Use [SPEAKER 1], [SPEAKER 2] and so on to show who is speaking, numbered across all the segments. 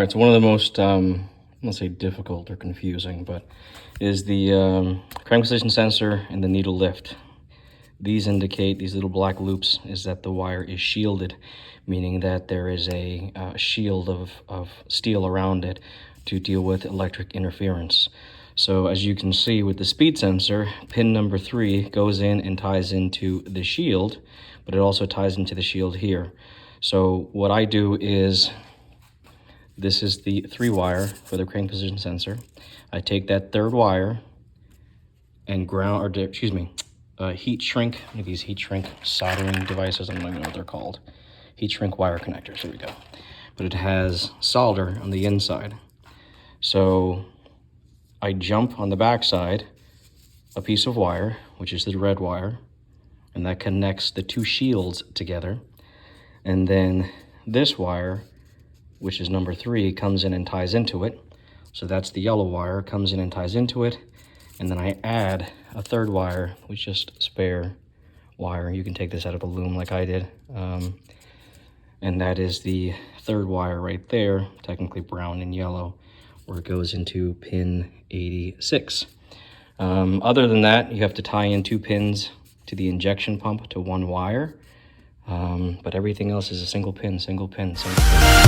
[SPEAKER 1] right, so one of the most, let's say difficult or confusing, but is the crank position sensor and the needle lift. These indicate, these little black loops, is that the wire is shielded, meaning that there is a shield of steel around it to deal with electric interference. So as you can see with the speed sensor, pin number 3 goes in and ties into the shield, but it also ties into the shield here. So what I do is, this is the 3 wire for the crank position sensor. I take that 3rd wire and heat shrink, these heat shrink soldering devices, I don't even know what they're called. Heat shrink wire connectors, there we go. But it has solder on the inside. So I jump on the back side a piece of wire, which is the red wire, and that connects the 2 shields together. And then this wire, which is number 3, comes in and ties into it. So that's the yellow wire, comes in and ties into it. And then I add a 3rd wire, which is just spare wire. You can take this out of a loom like I did. And that is the 3rd wire right there, technically brown and yellow, where it goes into pin 86. Other than that, you have to tie in 2 pins to the injection pump to 1 wire. But everything else is a single pin, single pin, single pin.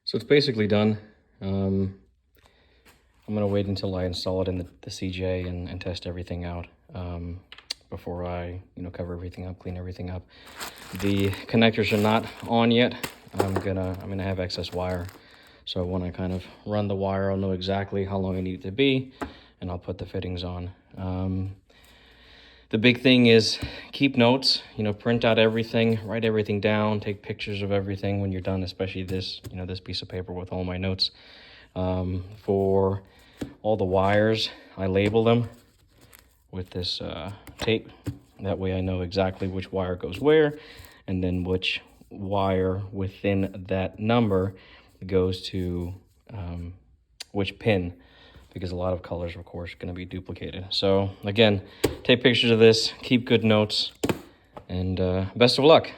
[SPEAKER 1] So it's basically done. I'm gonna wait until I install it in the CJ and test everything out before I cover everything up, clean everything up. The connectors are not on yet. I'm gonna have excess wire, so when I kind of run the wire, I'll know exactly how long I need it to be, and I'll put the fittings on. The big thing is keep notes, print out everything, write everything down, take pictures of everything when you're done, especially this, this piece of paper with all my notes. For all the wires, I label them with this tape. That way I know exactly which wire goes where, and then which wire within that number goes to which pin, because a lot of colors, of course, are going to be duplicated. So again, take pictures of this, keep good notes, and best of luck.